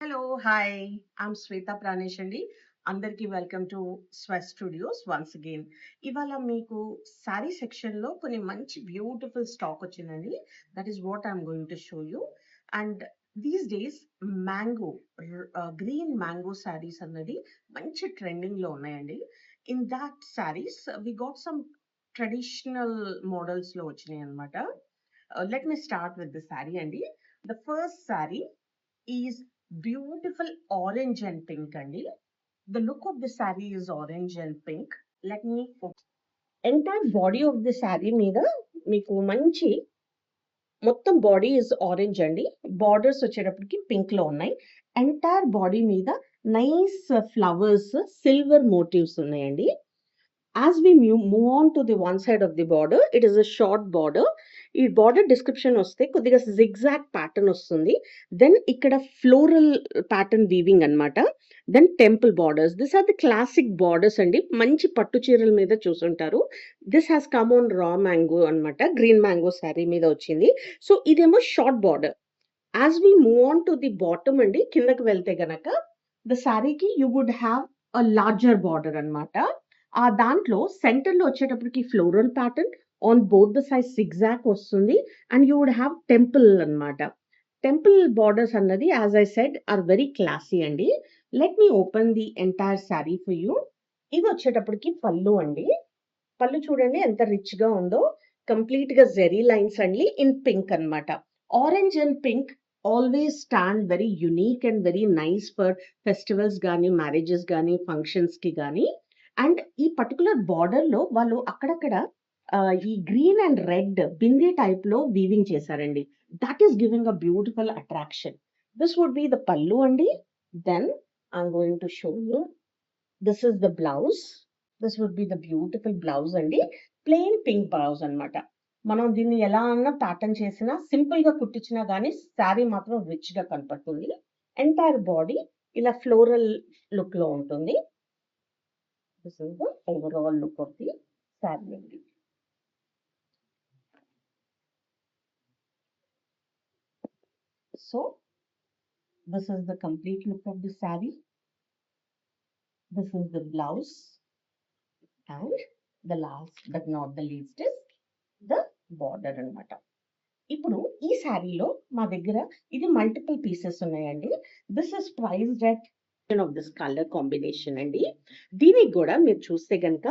Hello hi I'm Shweta Pranesh అండి. అందరికీ welcome to Swes studios once again. ఇవాళ మీకు శారీ సెక్షన్లో కొన్ని మంచి బ్యూటిఫుల్ స్టాక్ వచ్చిందండి. That is what I'm going to show you. And these days mango green mango saris అన్నది మంచి ట్రెండింగ్లో ఉన్నాయండి. In that saris we got some traditional మోడల్స్లో వచ్చినాయి అనమాట. Let me start with the sari అండి. The first sari is beautiful orange and pink అండి. The look of the saree is orange and pink. Let me entire body of the saree మీద మీకు మంచి మొత్తం body is orange అండి. Borders వచ్చేటప్పటికి pink లో ఉన్నాయి. ఎంటైర్ బాడీ మీద నైస్ ఫ్లవర్స్ సిల్వర్ మోటివ్స్ ఉన్నాయండి. As we move on to the one side of the border, it is a short border. ఈ బార్డర్ డిస్క్రిప్షన్ వస్తే కొద్దిగా జిగ్జాగ్ ప్యాటర్న్ వస్తుంది. దెన్ ఇక్కడ ఫ్లోరల్ ప్యాటర్న్ వీవింగ్ అన్నమాట. Then temple borders. This are the classic borders అండి. మంచి పట్టు చీరల మీద చూసుంటారు. This has come on raw mango అన్నమాట. గ్రీన్ మ్యాంగో శారీ మీద వచ్చింది. సో ఇదేమో short border. As we move on to the bottom అండి, కిందకి వెళ్తే గనక ద శారీకి you would have a larger border అన్నమాట. ఆ దాంట్లో సెంటర్లో వచ్చేటప్పటికి floral pattern on both the size zigzag వస్తుంది. And you would have temple అన్నమాట. టెంపుల్ బార్డర్స్ అన్నది as I said are very classy అండి. Let me open the entire sari for you. ఇది వచ్చేటప్పటికి పళ్ళు అండి. పళ్ళు చూడండి ఎంత రిచ్ గా ఉందో. కంప్లీట్ గా జెరీ లైన్స్ అండి ఇన్ పింక్ అన్నమాట. Orange and pink always stand very unique and very nice for festivals కానీ మ్యారేజెస్ కానీ ఫంక్షన్స్ కి కానీ. అండ్ ఈ పర్టికులర్ బార్డర్ లో వాళ్ళు అక్కడక్కడ ఈ green and red bindi type లో వీవింగ్ చేశారండి. That is giving a beautiful attraction. This would be the pallu అండి. Then I'm going to show you. This is the blouse. This would be the beautiful blouse అండి. Plain pink blouse అన్నమాట. మనం దీన్ని ఎలా అన్నా pattern చేసినా simple గా కుట్టించినా గానీ శారీ మాత్రం రిచ్ గా కనపడుతుంది. ఎంటైర్ బాడీ ఇలా ఫ్లోరల్ లుక్ లో ఉంటుంది. This is the overall look of the saree. So, this is the complete look of the saree. This is the blouse. And the last but not the least is the border అన్నమాట. ఇప్పుడు ఈ శారీలో మా దగ్గర ఇది multiple pieces ఉన్నాయండి. This is priced at of this colour combination అండి. దీనికి కూడా మీరు చూస్తే కనుక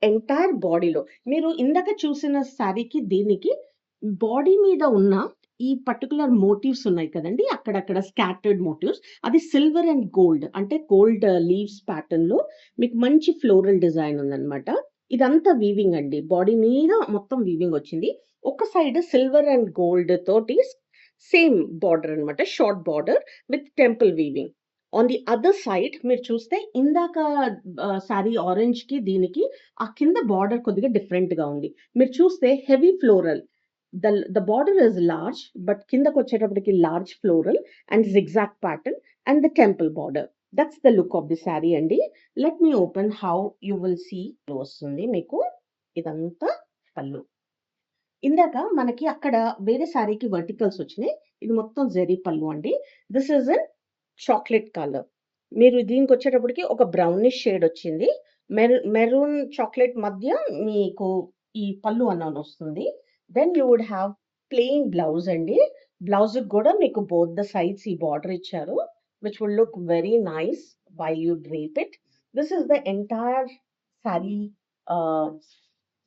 ఎంటైర్ బాడీలో మీరు ఇందాక చూసిన శారీకి దీనికి బాడీ మీద ఉన్న ఈ పర్టికులర్ మోటివ్స్ ఉన్నాయి కదండి, అక్కడక్కడ స్కాటర్డ్ మోటివ్స్, అది సిల్వర్ అండ్ గోల్డ్ అంటే గోల్డ్ లీవ్స్ ప్యాటర్న్ లో మీకు మంచి ఫ్లోరల్ డిజైన్ ఉందన్నమాట. ఇదంతా వీవింగ్ అండి. బాడీ మీద మొత్తం వీవింగ్ వచ్చింది. ఒక సైడ్ సిల్వర్ అండ్ గోల్డ్ తోటి సేమ్ బార్డర్ అన్నమాట. Short border with temple weaving. On the other side మీరు చూస్తే ఇందాక శారీ ఆరెంజ్ కి దీనికి ఆ కింద బార్డర్ కొద్దిగా డిఫరెంట్ గా ఉంది. మీరు చూస్తే heavy floral. The border is large, but కిందకు వచ్చేటప్పటికి large floral and zigzag pattern and the temple border. That's the look of the saree అండి. Let me open how you will see. వస్తుంది మీకు ఇదంతా పళ్ళు. ఇందాక మనకి అక్కడ వేరే శారీకి వర్టికల్స్ వచ్చినాయి. ఇది మొత్తం జెరీ పళ్ళు అండి. This is in chocolate colour. మీరు దీనికి వచ్చేటప్పటికి ఒక బ్రౌనిష్ షేడ్ వచ్చింది. మెరూన్ చాక్లెట్ మధ్య మీకు ఈ పళ్ళు అన్నది వస్తుంది. Then you would have plain blouse అండి. బ్లౌజ్ కూడా మీకు బోత్ ద సైడ్స్ ఈ బార్డర్ ఇచ్చారు, which would look very nice while you drape it. This is the entire sari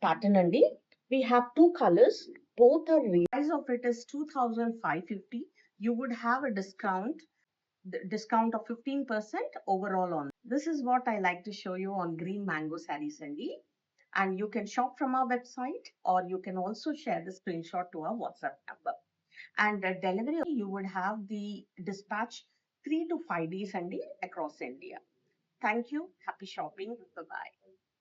pattern అండి. We have two colors. Both are price of it is 2,550. You would have a discount of 15% overall on. This is what I like to show you on green mango sarees Sandy. And you can shop from our website, or you can also share the screenshot to our WhatsApp number. And delivery, you would have the dispatch 3 to 5 days Sandy across India. Thank you. Happy shopping. Bye bye.